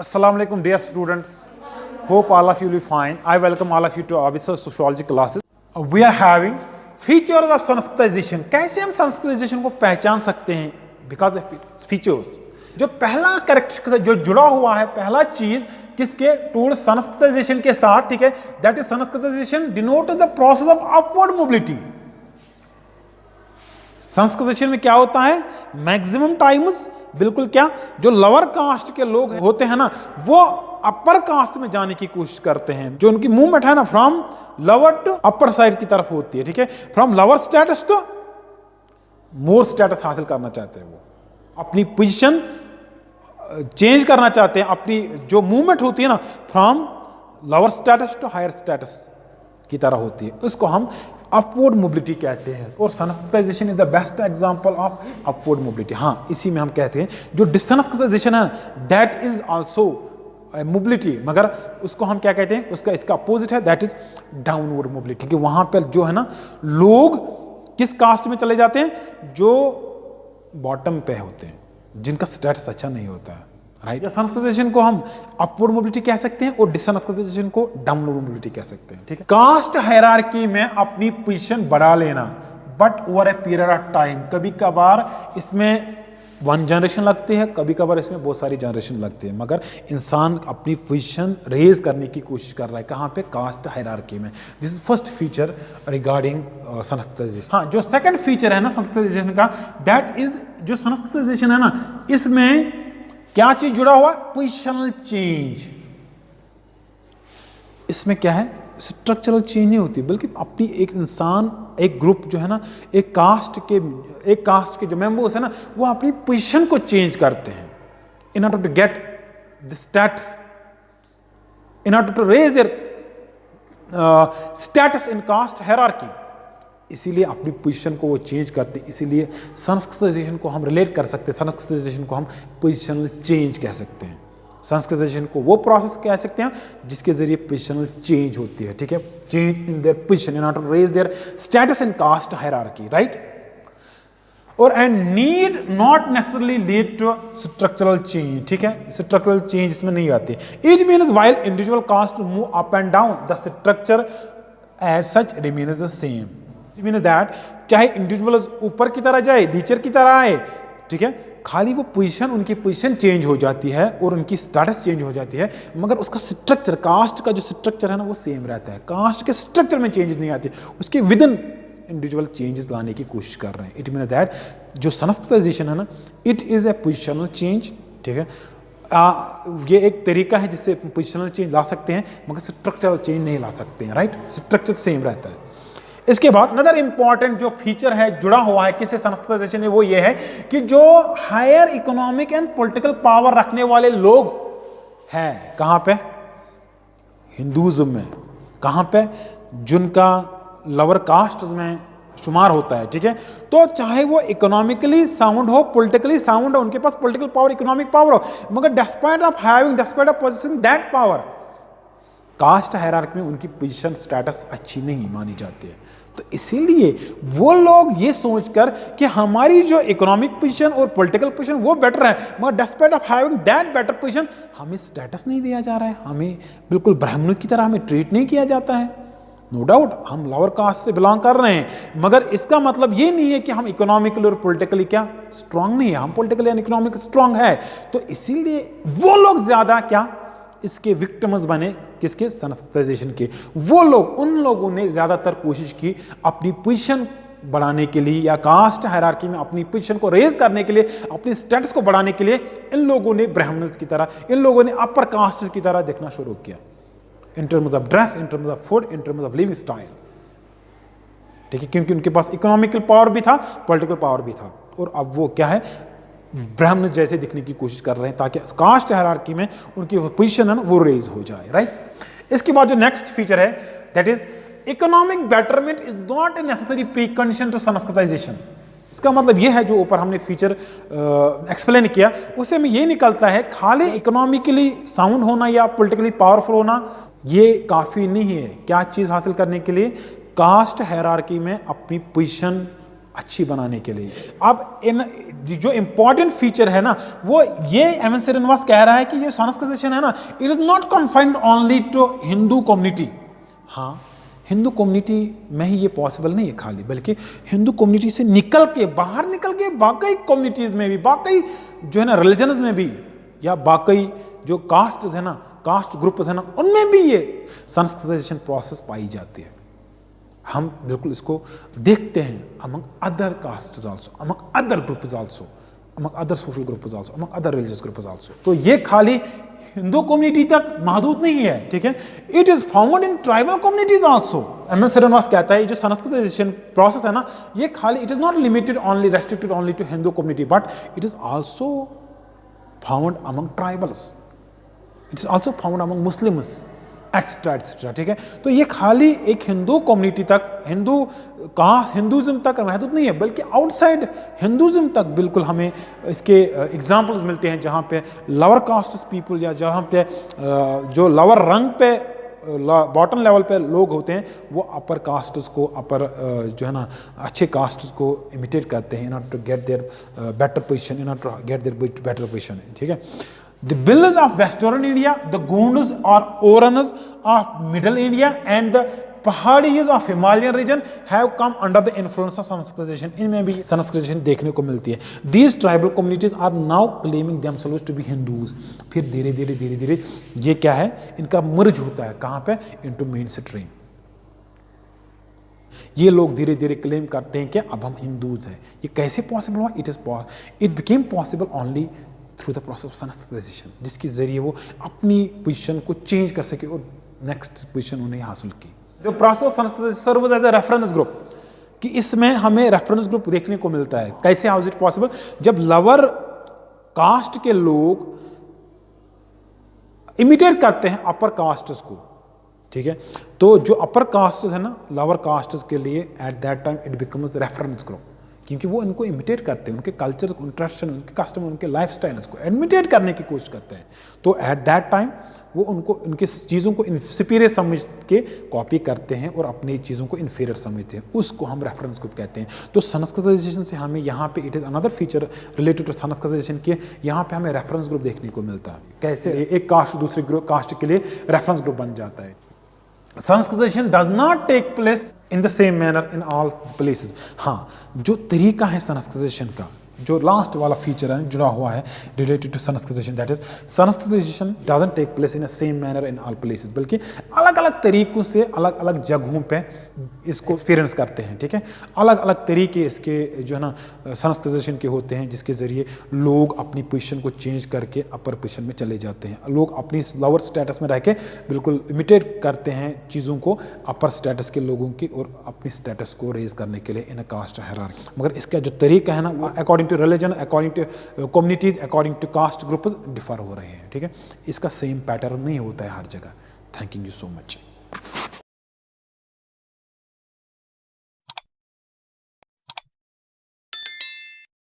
Assalamu alaikum dear students. Hope all of you will be fine. I welcome all of you to Abhisar Sociology classes. We are having features of Sanskritization. कैसे हम संस्कृतिजाइजेशन को पहचान सकते हैं? Because of its features. जो पहला character जो जुड़ा हुआ है, पहला चीज किसके टूल संस्कृतिजाइजेशन के साथ, ठीक है, that is संस्कृतिजाइजेशन denotes the process of upward mobility. संस्कृतिजाइजेशन में क्या होता है? मैक्सिमम टाइम्स बिल्कुल क्या जो लोअर कास्ट के लोग होते हैं ना, वो अपर कास्ट में जाने की कोशिश करते हैं। जो उनकी मूवमेंट है ना, from lower to upper side की तरफ होती है, ठीक है, from lower status to more status हासिल करना चाहते हैं। वो अपनी पोजीशन चेंज करना चाहते हैं। अपनी जो मूवमेंट होती है ना, from lower status to higher status की तरह होती है, उसको हम अपवर्ड मोबिलिटी कहते हैं। और Sanskritisation is the best example of upward mobility. हाँ, इसी में हम कहते हैं जो डिसंस्कृतिजाइजेशन है दैट इज आल्सो मोबिलिटी, मगर उसको हम क्या कहते हैं, उसका इसका अपोजिट है, दैट इज डाउनवर्ड मोबिलिटी। कि वहां पर जो है ना, लोग किस कास्ट में चले जाते हैं, जो बॉटम पे होते हैं, जिनका स्टेटस अच्छा नहीं होता है, राइट। संस्कृतिजाइजेशन को हम अपवर्ड मोबिलिटी कह सकते हैं और डिसंस्कृतिजाइजेशन को डाउनवर्ड मोबिलिटी कह सकते हैं, ठीक है। कास्ट हायरार्की में अपनी पोजीशन बढ़ा लेना, but over a period of time. कभी कभार इसमें 1 जनरेशन लगती है, कभी कभार इसमें बहुत सारी जनरेशन लगती है, मगर इंसान अपनी पोजीशन रेज करने की कोशिश कर रहा है। कहाँ पे? कास्ट हायरार्की में। This is first feature regarding Sanskritisation. हाँ, जो सेकंड फीचर है ना संस्कृतिजाइजेशन का, दैट इज जो संस्कृतिजाइजेशन है ना, इसमें क्या चीज जुड़ा हुआ? Positional change. इसमें क्या है? स्ट्रक्चरल चेंज नहीं होती, बल्कि अपनी एक इंसान, एक ग्रुप जो है ना, एक कास्ट के जो मेंबर्स है ना, वो अपनी पोजीशन को चेंज करते हैं in order to get the status, in order to raise their status in caste hierarchy. इसीलिए अपनी पोजीशन को वो चेंज करते हैं। इसीलिए संस्कृतिजाइजेशन को हम रिलेट कर सकते हैं, संस्कृतिजाइजेशन को हम पोजीशनल चेंज कह सकते हैं। संस्कृतिजाइजेशन को वो प्रोसेस कह सकते हैं जिसके जरिए पोजीशनल चेंज होती है, ठीक है, change in their position in order to raise their status in caste hierarchy, right. और and need not necessarily lead to structural change, ठीक है, स्ट्रक्चरल चेंज इसमें नहीं आती। It means while individual caste move up and down, the structure as such remains the same. Means that चाहे individual ऊपर की तरह जाए, नीचे की तरह आए, ठीक है, खाली वो पोजीशन, उनकी पोजीशन चेंज हो जाती है और उनकी स्टेटस चेंज हो जाती है, मगर उसका स्ट्रक्चर, कास्ट का जो स्ट्रक्चर है ना, वो सेम रहता है। कास्ट के स्ट्रक्चर में चेंजेस नहीं आती, उसके विद इन इंडिविजुअल चेंजेस लाने की कोशिश कर रहे हैं। इट मीन्स दैट जो संस्कृतिजाइजेशन है ना, it is a positional change, ठीक है। ये एक तरीका है जिससे पोजिशनल चेंज ला सकते हैं, मगर स्ट्रक्चरल चेंज नहीं ला सकते हैं, राइट। स्ट्रक्चर सेम रहता है। इसके बाद अनदर इंपॉर्टेंट जो फीचर है जुड़ा हुआ है किससे संस्कृतिजाइजेशन में, वो ये है कि जो higher economic and political power रखने वाले लोग हैं, कहां पे? हिंदुइज्म में। कहां पे? जिनका लोअर कास्ट में शुमार होता है, ठीक है। तो चाहे वो इकोनॉमिकली साउंड हो, पॉलिटिकली साउंड हो, उनके पास पॉलिटिकल पावर, इकोनॉमिक पावर हो, मगर despite of possessing that power, caste hierarchy में उनकी पोजीशन स्टेटस अच्छी नहीं मानी जाती है। तो इसीलिए वो लोग ये सोचकर कि हमारी जो इकोनॉमिक पोजीशन और पॉलिटिकल पोजीशन वो बेटर है, मगर despite of having that better position हमें स्टेटस नहीं दिया जा रहा है, हमें बिल्कुल ब्राह्मणों की तरह हमें ट्रीट नहीं किया जाता है। नो डाउट हम लोअर कास्ट से बिलोंग कर रहे हैं, मगर इसका मतलब ये नहीं है कि हम इकोनॉमिकली और पॉलिटिकली क्या स्ट्रांग नहीं है, हम पॉलिटिकली एंड इकोनॉमिक स्ट्रांग है। तो इसीलिए वो लोग ज्यादा क्या इसके विक्टिम्स बने, किसके? संस्कृतिजाइजेशन के। वो लोग, उन लोगों ने ज्यादातर कोशिश की अपनी पोजीशन बढ़ाने के लिए, या कास्ट हायरार्की में अपनी पोजीशन को रेज करने के लिए, अपनी स्टेटस को बढ़ाने के लिए, इन लोगों ने ब्राह्मण्स की तरह, इन लोगों ने अपर कास्ट की तरह देखना शुरू किया, in terms of dress, in terms of food, in terms of living style, ठीक है, क्योंकि उनके पास इकोनॉमिकल पावर भी था, पॉलिटिकल पावर भी था, और अब वो क्या है, ब्राह्मण जैसे दिखने की कोशिश कर रहे हैं ताकि कास्ट हायरार्की में उनकी पोजीशन है ना, वो रेज हो जाए, राइट। इसके बाद जो नेक्स्ट फीचर है, that is economic betterment is not a necessary precondition to Sanskritisation. इसका मतलब ये है, जो ऊपर हमने फीचर एक्सप्लेन किया, उससे में ये निकलता है खाली इकोनॉमिकली साउंड होना या पॉलिटिकली पावरफुल होना ये काफी नहीं है। क्या चीज हासिल करने के लिए? कास्ट हायरार्की में अपनी पोजीशन अच्छी बनाने के लिए। अब इन जो इंपॉर्टेंट फीचर है ना, वो ये एम एन श्रीनिवास कह रहा है कि ये संस्कृताइजेशन है ना, it is not confined only to Hindu community. हाँ, हिंदू कम्युनिटी में ही ये पॉसिबल नहीं है खाली, बल्कि हिंदू कम्युनिटी से निकल के, बाहर निकल के बाकी कम्युनिटीज में भी, बाकी जो है ना रिलीजन्स में भी, या बाकी जो कास्ट है ना, कास्ट ग्रुप्स है ना, उनमें भी ये संस्कृताइजेशन प्रोसेस पाई जाती है। हम बिल्कुल इसको देखते हैं among other caste also, among other groups also, among other social groups also, among other religious groups also. तो ये खाली हिंदू कम्युनिटी तक महदूद नहीं है, ठीक है, it is found in tribal communities also. M S Srinivas कहता है ये जो संस्कृताइजेशन प्रोसेस है ना, ये खाली it is not limited only, restricted only to Hindu community, but it is also found among tribals, it is also found among Muslims, etcetera etcetera, ठीक है। तो ये खाली एक हिंदू कम्युनिटी तक, हिंदुज़म तक महदूद नहीं है, बल्कि आउटसाइड हिंदुज़म तक बिल्कुल हमें इसके एग्जाम्पल्स मिलते हैं, जहाँ पे लोअर कास्ट पीपल, या जहाँ पे जो लोअर रंग पे, बॉटम लेवल पे लोग होते हैं, वो अपर कास्ट्स को, अपर जो है ना अच्छे कास्ट्स को इमिटेट करते हैं in order to get their better position, in order to get their better position, ठीक है। The Billus of Western India, the Gondas or Oranas of Middle India, and the Pahadis of Himalayan region have come under the influence of Sanskritization. इनमें भी Sanskritisation देखने को मिलती है। These tribal communities are now claiming themselves to be Hindus. फिर धीरे धीरे ये क्या है, इनका मर्ज होता है कहाँ पे, into mainstream। ये लोग धीरे धीरे क्लेम करते हैं कि अब हम हिंदूज हैं। ये कैसे पॉसिबल हुआ? It became possible only through the process of Sanskritisation, जिसके जरिए वो अपनी पोजीशन को चेंज कर सके और नेक्स्ट पोजीशन उन्हें हासिल की। जो process of Sanskritization serve as a reference group, कि इसमें हमें रेफरेंस ग्रुप देखने को मिलता है। कैसे, हाउ इज इट पॉसिबल? जब लोअर कास्ट के लोग इमिटेट करते हैं अपर कास्ट्स को, ठीक है, तो जो अपर कास्ट है ना, लोअर कास्ट के लिए at that time it becomes reference group, क्योंकि वो इनको इमिटेट करते हैं, उनके कल्चर को, इंट्रैक्शन, उनके कस्टम, उनके लाइफ स्टाइल्स को इमिटेट करने की कोशिश करते हैं। तो एट दैट टाइम वो उनको, उनकी चीज़ों को सुपीरियर समझ के कॉपी करते हैं और अपनी चीज़ों को इन्फीरियर समझते हैं, उसको हम रेफरेंस ग्रुप कहते हैं। तो संस्कृताइजेशन से हमें यहाँ पे it is another feature related to Sanskritization के, यहाँ पे हमें रेफरेंस ग्रुप देखने को मिलता है। कैसे एक कास्ट दूसरे कास्ट के लिए रेफरेंस ग्रुप बन जाता है। Sanskritization does not take place in the same manner in all places. हाँ, जो तरीका है संस्कृताइजेशन का, जो लास्ट वाला फीचर है जुड़ा हुआ है related to Sanskritization, that is Sanskritization doesn't take place in a same manner in all places, बल्कि अलग अलग तरीकों से अलग अलग जगहों पे इसको एक्सपीरियंस करते हैं, ठीक है। अलग अलग तरीके इसके जो है ना संस्कृताइजेशन के होते हैं, जिसके ज़रिए लोग अपनी पोजीशन को चेंज करके अपर पोजीशन में चले जाते हैं। लोग अपनी लोअर स्टेटस में रह के बिल्कुल इमिटेट करते हैं चीज़ों को अपर स्टेटस के लोगों की, और अपनी स्टेटस को रेज करने के लिए इन अ कास्ट हायरार्की। मगर इसका जो तरीका है ना, according to religion, according to communities, according to caste groups differ हो रहे हैं, ठीक है। इसका सेम पैटर्न नहीं होता है हर जगह। Thank you so much.